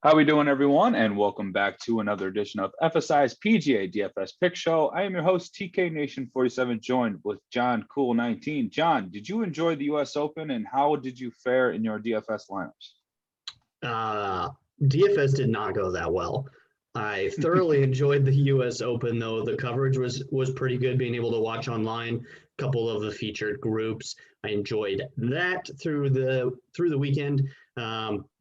How we doing, everyone? And welcome back to another edition of FSI's PGA DFS Pick Show. I am your host, TK Nation 47, joined with John Cool 19. John, did you enjoy the U.S. Open, and how did you fare in your DFS lineups? DFS did not go that well. I thoroughly enjoyed the U.S. Open, though. The coverage was pretty good, being able to watch online a couple of the featured groups. I enjoyed that through the weekend.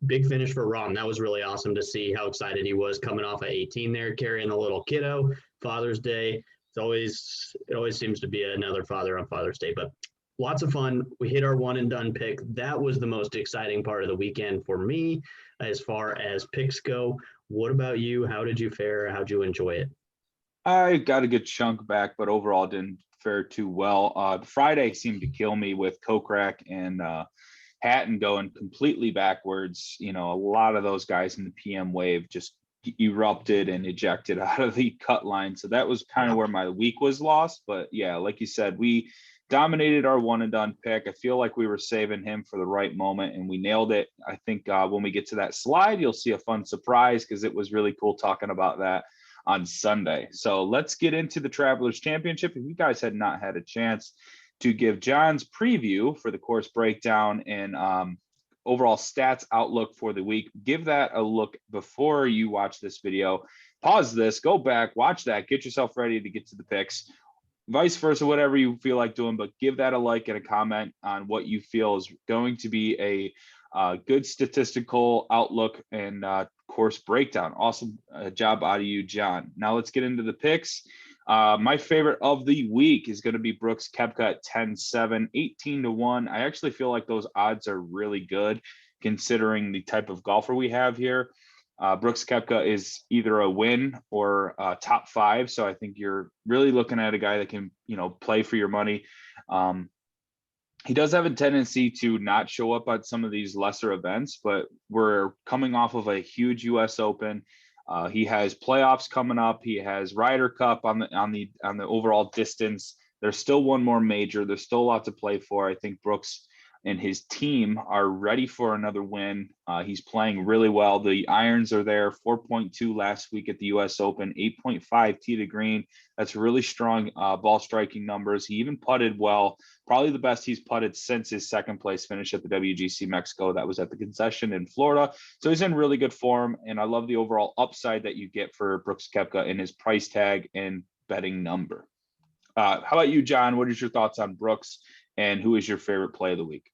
Big finish for Rom. That was really awesome to see how excited he was coming off of 18 there, carrying a little kiddo. Father's Day. It always seems to be another father on Father's Day, but lots of fun. We hit our one and done pick. That was the most exciting part of the weekend for me as far as picks go. What about you? How did you fare? How'd you enjoy it? I got a good chunk back, but overall didn't fare too well. Friday seemed to kill me with Kokrak and Hatton going completely backwards. You know, a lot of those guys in the PM wave just erupted and ejected out of the cut line. So that was kind of where my week was lost. But yeah, like you said, we dominated our one and done pick. I feel like we were saving him for the right moment and we nailed it. I think when we get to that slide, you'll see a fun surprise because it was really cool talking about that on Sunday. So let's get into the Travelers Championship. If you guys had not had a chance to give John's preview for the course breakdown and overall stats outlook for the week, give that a look before you watch this video. Pause this, go back, watch that, get yourself ready to get to the picks. Vice versa, whatever you feel like doing, but give that a like and a comment on what you feel is going to be a good statistical outlook and course breakdown. Awesome job out of you, John. Now let's get into the picks. My favorite of the week is going to be Brooks Koepka at 10-7, 18-1. I actually feel like those odds are really good considering the type of golfer we have here. Brooks Koepka is either a win or top five. So I think you're really looking at a guy that can, play for your money. He does have a tendency to not show up at some of these lesser events, but we're coming off of a huge US Open. He has playoffs coming up. He has Ryder Cup on the overall distance. There's still one more major. There's still a lot to play for. I think Brooks and his team are ready for another win. He's playing really well. The irons are there, 4.2 last week at the US Open, 8.5 tee to green. That's really strong ball striking numbers. He even putted well, probably the best he's putted since his second place finish at the WGC Mexico. That was at the concession in Florida. So he's in really good form, and I love the overall upside that you get for Brooks Koepka in his price tag and betting number. How about you, John? What is your thoughts on Brooks, and who is your favorite play of the week?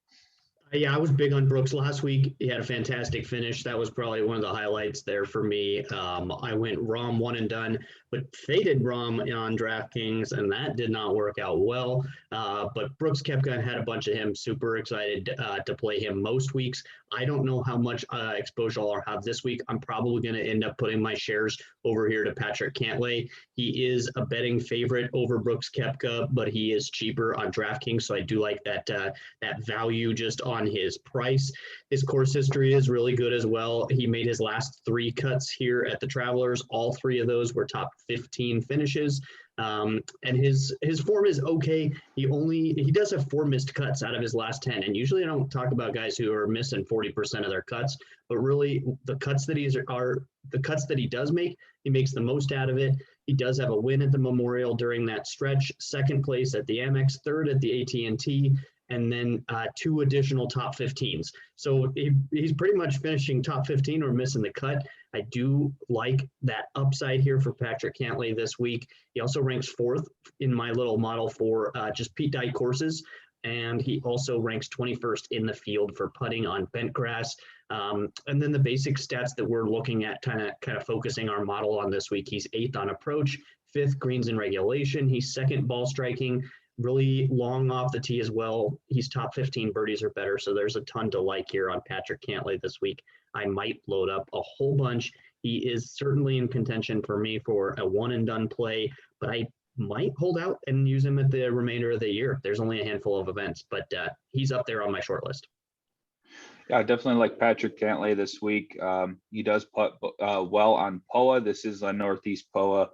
Yeah, I was big on Brooks last week. He had a fantastic finish. That was probably one of the highlights there for me. I went Rom one and done, but faded Rom on DraftKings, and that did not work out well. But Brooks Koepka had a bunch of him. Super excited to play him most weeks. I don't know how much exposure I'll have this week. I'm probably going to end up putting my shares over here to Patrick Cantlay. He is a betting favorite over Brooks Koepka, but he is cheaper on DraftKings, so I do like that value just on his price. His course history is really good as well. He made his last 3 cuts here at the Travelers. All 3 of those were top 15 finishes. And his form is okay. He does have 4 missed cuts out of his last 10. And usually I don't talk about guys who are missing 40% of their cuts, but really the cuts that he does make, he makes the most out of it. He does have a win at the Memorial during that stretch, 2nd place at the Amex, 3rd at the AT&T, and then 2 additional top 15s. So he's pretty much finishing top 15 or missing the cut. I do like that upside here for Patrick Cantlay this week. He also ranks 4th in my little model for just Pete Dye courses. And he also ranks 21st in the field for putting on bent grass. And then the basic stats that we're looking at, kind of focusing our model on this week. He's 8th on approach, 5th greens in regulation. He's 2nd ball striking, really long off the tee as well. He's top 15 birdies or better. So there's a ton to like here on Patrick Cantlay this week. I might load up a whole bunch. He is certainly in contention for me for a one and done play, but I might hold out and use him at the remainder of the year. There's only a handful of events, but he's up there on my short list. Yeah, I definitely like Patrick Cantlay this week. He does putt well on POA. This is a Northeast POA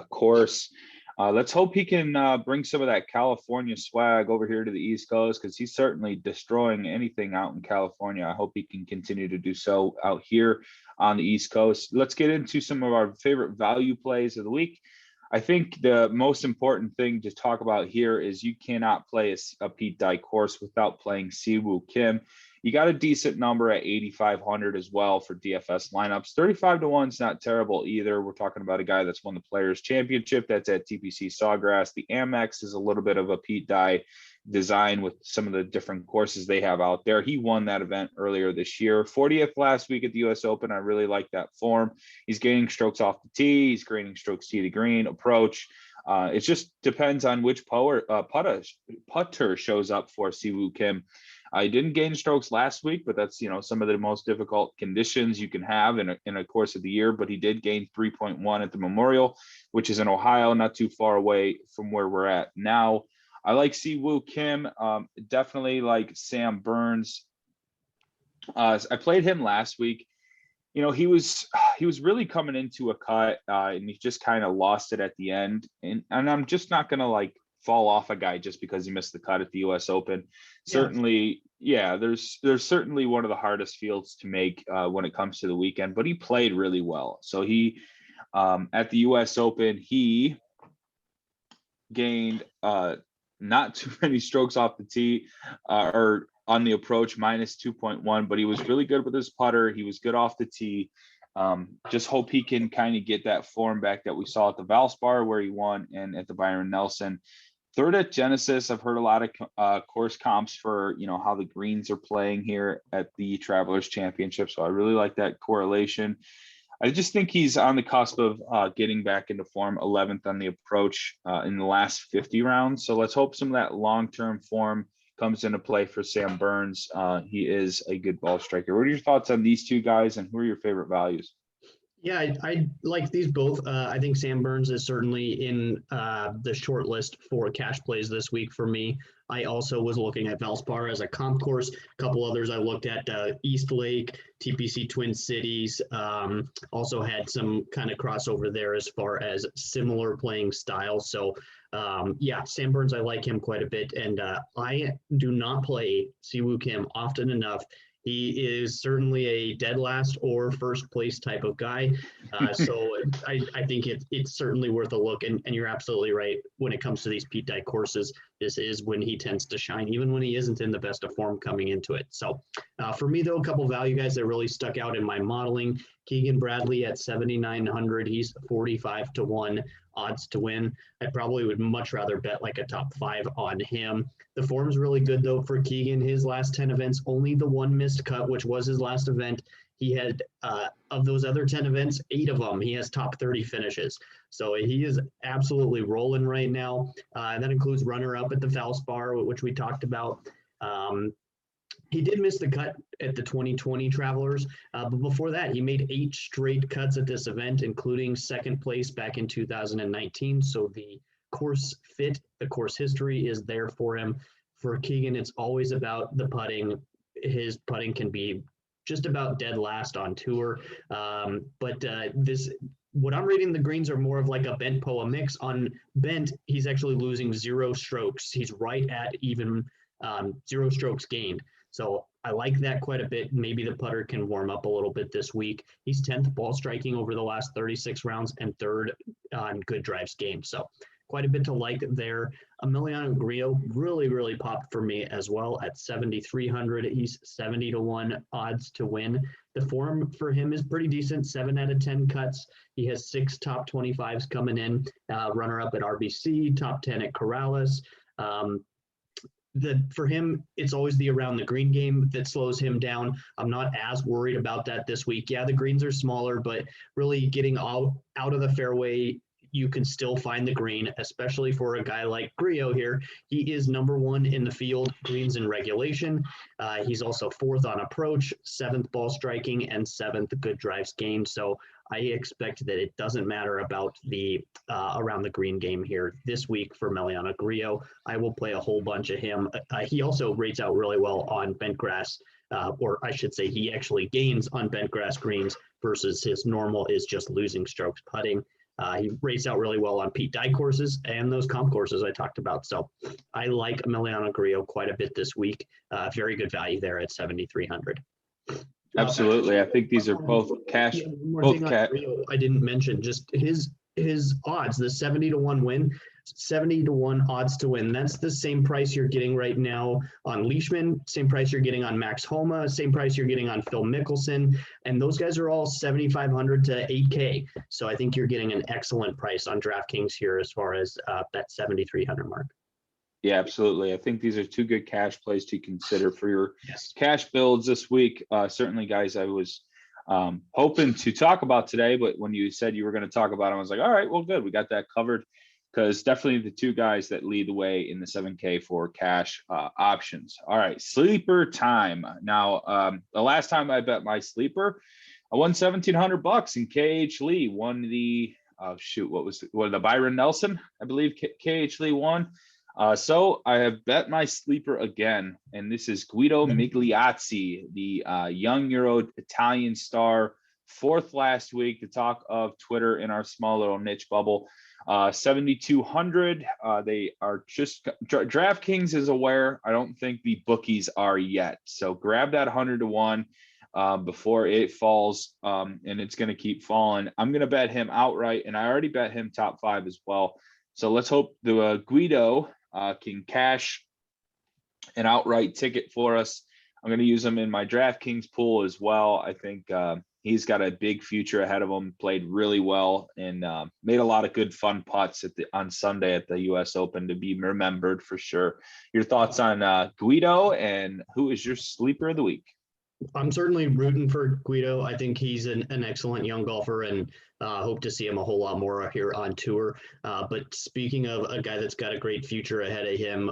course. Let's hope he can bring some of that California swag over here to the East Coast, because he's certainly destroying anything out in California. I hope he can continue to do so out here on the East Coast. Let's get into some of our favorite value plays of the week. I think the most important thing to talk about here is you cannot play a Pete Dye course without playing Siwoo Kim. You got a decent number at 8,500 as well for DFS lineups. 35 to 1 is not terrible either. We're talking about a guy that's won the Players Championship. That's at TPC Sawgrass. The Amex is a little bit of a Pete Dye design with some of the different courses they have out there. He won that event earlier this year. 40th last week at the US Open. I really like that form. He's gaining strokes off the tee. He's gaining strokes tee to green, approach. It just depends on which putter shows up for Siwoo Kim. He didn't gain strokes last week, but that's, some of the most difficult conditions you can have in a course of the year. But he did gain 3.1 at the Memorial, which is in Ohio, not too far away from where we're at now. I like Siwoo Kim, definitely like Sam Burns. I played him last week. He was really coming into a cut, and he just kind of lost it at the end. And I'm just not gonna fall off a guy just because he missed the cut at the US Open. Certainly, there's certainly one of the hardest fields to make when it comes to the weekend, but he played really well. So he at the US Open, he gained not too many strokes off the tee or on the approach, minus 2.1, but he was really good with his putter. He was good off the tee. Just hope he can kind of get that form back that we saw at the Valspar where he won and at the Byron Nelson. Third at Genesis, I've heard a lot of course comps for, how the greens are playing here at the Travelers Championship. So I really like that correlation. I just think he's on the cusp of getting back into form. 11th on the approach in the last 50 rounds. So let's hope some of that long-term form comes into play for Sam Burns. He is a good ball striker. What are your thoughts on these two guys, and who are your favorite values? Yeah, I like these both. I think Sam Burns is certainly in the short list for cash plays this week for me. I also was looking at Valspar as a comp course. A couple others I looked at, East Lake, TPC Twin Cities, also had some kind of crossover there as far as similar playing style. So Sam Burns, I like him quite a bit. And I do not play Siwoo Kim often enough. He is certainly a dead last or first place type of guy. So I think it's certainly worth a look. And you're absolutely right. When it comes to these Pete Dye courses, this is when he tends to shine, even when he isn't in the best of form coming into it. So for me, though, a couple value guys that really stuck out in my modeling. Keegan Bradley at 7,900. He's 45 to 1 odds to win. I probably would much rather bet like a top 5 on him. The form's really good, though, for Keegan. His last 10 events, only the one missed cut, which was his last event. He had, of those other 10 events, 8 of them, he has top 30 finishes. So he is absolutely rolling right now. And that includes runner-up at the Valspar, which we talked about. He did miss the cut at the 2020 Travelers, but before that, he made 8 straight cuts at this event, including second place back in 2019. So the course fit, the course history is there for him. For Keegan, it's always about the putting. His putting can be just about dead last on tour. What I'm reading, the greens are more of like a bent POA mix. On bent, he's actually losing 0 strokes. He's right at even 0 strokes gained. So I like that quite a bit. Maybe the putter can warm up a little bit this week. He's 10th ball striking over the last 36 rounds and 3rd on good drives gained. So quite a bit to like there. Emiliano Grillo really popped for me as well at 7,300. He's 70 to 1 odds to win. The form for him is pretty decent. 7 out of 10 cuts. He has 6 top 25s coming in. Runner up at RBC, top 10 at Corrales. For him, it's always the around the green game that slows him down. I'm not as worried about that this week. Yeah, the greens are smaller, but really getting out of the fairway, you can still find the green, especially for a guy like Grillo here. He is number 1 in the field, greens in regulation. He's also 4th on approach, 7th ball striking, and 7th good drives gained. So I expect that it doesn't matter about the around the green game here this week for Emiliano Grillo. I will play a whole bunch of him. He also rates out really well on bent grass, or I should say he actually gains on bent grass greens versus his normal is just losing strokes putting. He raced out really well on Pete Dye courses and those comp courses I talked about. So I like Emiliano Grillo quite a bit this week. Very good value there at 7,300. Absolutely. I think these are both cash. Yeah, one more Both thing on cash. Grillo I didn't mention, just his odds, the 70-1 win, 70-1 odds to win. That's the same price you're getting right now on Leishman, same price you're getting on Max Homa, same price you're getting on Phil Mickelson. And those guys are all 7,500 to 8K. So I think you're getting an excellent price on DraftKings here as far as that 7,300 mark. Yeah, absolutely. I think these are two good cash plays to consider for your Yes. cash builds this week. Certainly, guys, I was hoping to talk about today, but when you said you were going to talk about them, I was like, all right, well, good. We got that covered, because definitely the two guys that lead the way in the 7K for cash options. All right, sleeper time. Now, the last time I bet my sleeper, I won $1,700 and KH Lee won the, the Byron Nelson, I believe KH Lee won. So I have bet my sleeper again, and this is Guido Migliozzi, the young Euro Italian star, fourth last week, the talk of Twitter in our small little niche bubble. 7,200. They are just, DraftKings is aware. I don't think the bookies are yet. So grab that 100-1 before it falls, and it's going to keep falling. I'm going to bet him outright, and I already bet him top 5 as well. So let's hope the Guido can cash an outright ticket for us. I'm going to use him in my DraftKings pool as well. I think he's got a big future ahead of him. Played really well and made a lot of good fun putts on Sunday at the U.S. Open to be remembered for sure. Your thoughts on Guido, and who is your sleeper of the week? I'm certainly rooting for Guido. I think he's an excellent young golfer, and hope to see him a whole lot more here on tour. But speaking of a guy that's got a great future ahead of him,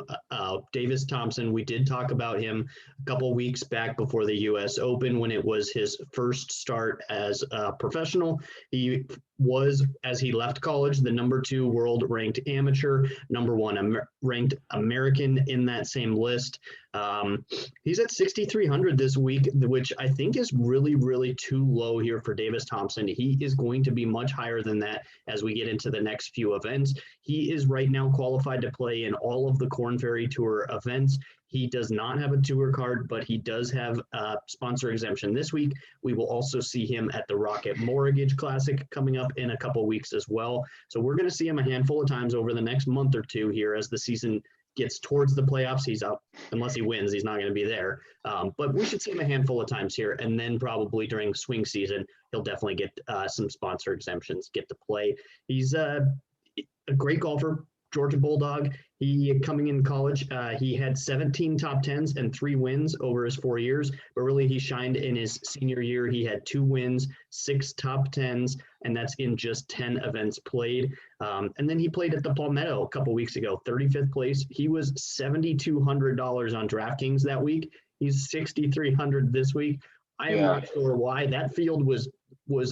Davis Thompson, we did talk about him a couple weeks back before the U.S. Open when it was his first start as a professional. He was, as he left college, the #2 world ranked amateur, #1 ranked American in that same list. He's at 6,300 this week, which I think is really, really too low here for Davis Thompson. He is going to be much higher than that as we get into the next few events. He is right now qualified to play in all of the Korn Ferry Tour events. He does not have a tour card, but he does have a sponsor exemption this week. We will also see him at the Rocket Mortgage Classic coming up in a couple weeks as well. So we're going to see him a handful of times over the next month or two here as the season gets towards the playoffs. He's up, unless he wins, he's not going to be there. But we should see him a handful of times here. And then probably during swing season, he'll definitely get some sponsor exemptions, get to play. He's a great golfer, Georgia Bulldog. He, coming in college, he had 17 top 10s and 3 wins over his 4 years, but really he shined in his senior year. He had 2 wins, 6 top 10s, and that's in just 10 events played. And then he played at the Palmetto a couple weeks ago, 35th place. He was $7,200 on DraftKings that week. He's $6,300 this week. I am not sure why. That field was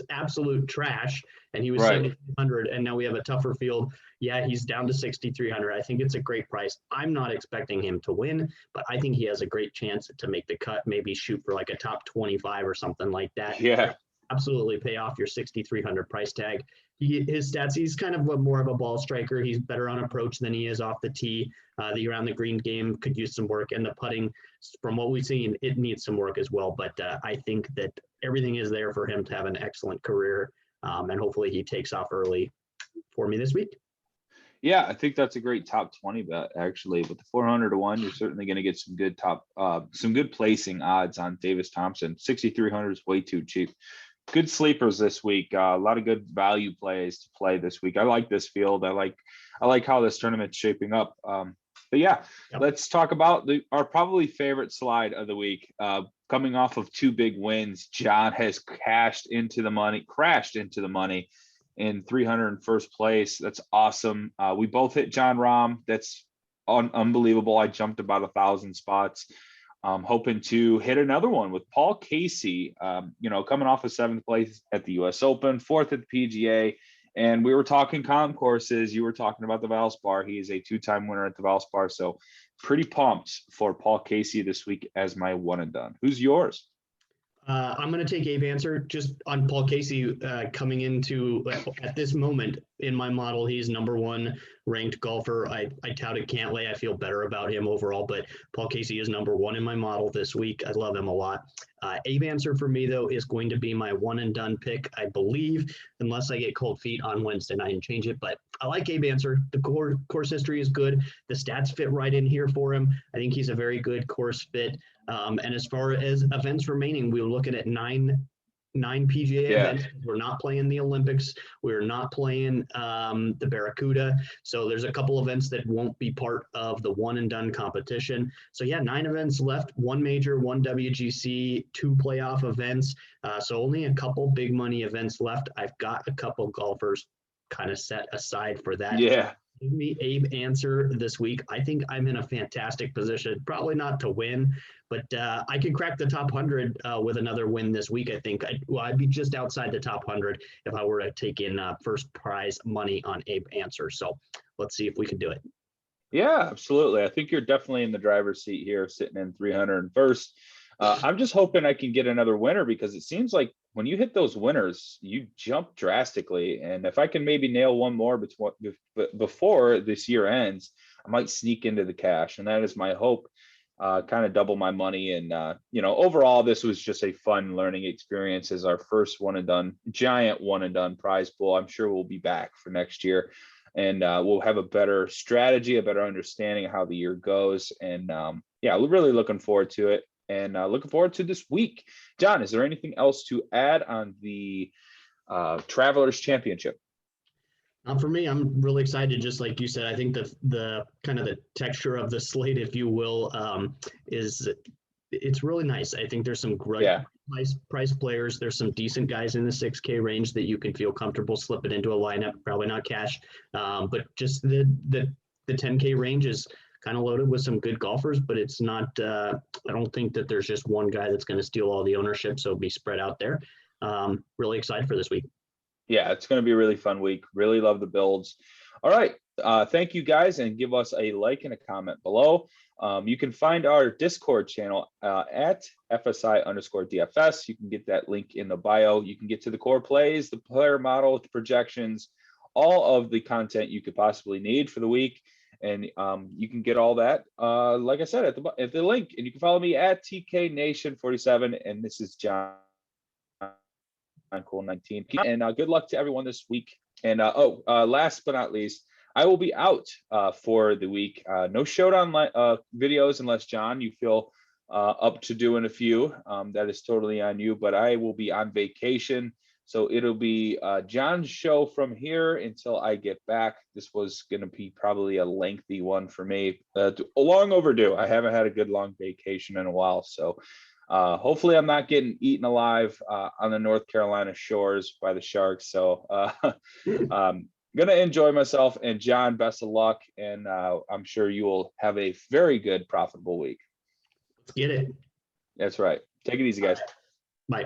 absolute trash, and he was 7,300, and now we have a tougher field. Yeah, he's down to 6,300. I think it's a great price. I'm not expecting him to win, but I think he has a great chance to make the cut, maybe shoot for like a top 25 or something like that. Yeah. Absolutely pay off your 6,300 price tag. His stats, he's kind of more of a ball striker. He's better on approach than he is off the tee. The around the green game could use some work, and the putting, from what we've seen, it needs some work as well. But I think that everything is there for him to have an excellent career, and hopefully he takes off early for me this week. Yeah, I think that's a great top 20 bet, actually. With the 400-1, you're certainly going to get some good placing odds on Davis Thompson. 6,300 is way too cheap. Good sleepers this week. A lot of good value plays to play this week. I like this field. I like how this tournament's shaping up. But yeah, let's talk about our probably favorite slide of the week. Coming off of 2 big wins, John has crashed into the money in 301st place. That's awesome. We both hit John Rahm. That's unbelievable. I jumped about 1,000 spots. Hoping to hit another one with Paul Casey, coming off of 7th place at the U.S. Open, 4th at the PGA. And we were talking comp courses. You were talking about the Valspar. He is a 2-time winner at the Valspar. So pretty pumped for Paul Casey this week as my one and done. Who's yours? I'm going to take Abe Answer just on Paul Casey coming into at this moment in my model. He's #1 ranked golfer. I touted Cantlay. I feel better about him overall, but Paul Casey is #1 in my model this week. I love him a lot. Abe Answer for me, though, is going to be my one and done pick, I believe, unless I get cold feet on Wednesday night and change it. But I like Abe Answer. The course history is good. The stats fit right in here for him. I think he's a very good course fit. And as far as events remaining, we're looking at nine PGA events. We're not playing the Olympics. We're not playing the Barracuda. So there's a couple events that won't be part of the one and done competition. So yeah, 9 events left, 1 major, 1 WGC, 2 playoff events. So only a couple big money events left. I've got a couple golfers kind of set aside for that. Yeah. Give me Abe Answer this week. I think I'm in a fantastic position, probably not to win, but I could crack the top 100 with another win this week. I think I'd be just outside the top 100 if I were to take in first prize money on Abe Answer. So let's see if we can do it. Yeah, absolutely. I think you're definitely in the driver's seat here, sitting in 301st. I'm just hoping I can get another winner, because it seems like when you hit those winners, you jump drastically. And if I can maybe nail one more before this year ends, I might sneak into the cash. And that is my hope, kind of double my money. And, overall, this was just a fun learning experience as our first giant one and done prize pool. I'm sure we'll be back for next year. And we'll have a better strategy, a better understanding of how the year goes. And we're really looking forward to it. And looking forward to this week. John, is there anything else to add on the Travelers Championship? For me, I'm really excited. Just like you said, I think the kind of the texture of the slate, if you will, it's really nice. I think there's some great price players. There's some decent guys in the 6K range that you can feel comfortable slipping into a lineup. Probably not cash, but just the 10K range is kind of loaded with some good golfers, but it's not, I don't think that there's just one guy that's going to steal all the ownership. So it'll be spread out there. Really excited for this week. Yeah, it's going to be a really fun week. Really love the builds. All right. Thank you guys, and give us a like and a comment below. You can find our Discord channel at FSI_DFS. You can get that link in the bio. You can get to the core plays, the player model, the projections, all of the content you could possibly need for the week. And you can get all that, like I said, at the link. And you can follow me at TKNation47. And this is John Cool 19. And good luck to everyone this week. And last but not least, I will be out for the week. No showdown videos unless, John, you feel up to doing a few. That is totally on you. But I will be on vacation. So it'll be John's show from here until I get back. This was going to be probably a lengthy one for me. Long overdue. I haven't had a good long vacation in a while. So hopefully I'm not getting eaten alive on the North Carolina shores by the sharks. So I'm going to enjoy myself. And John, best of luck. And I'm sure you will have a very good, profitable week. Let's get it. That's right. Take it easy, guys. Bye.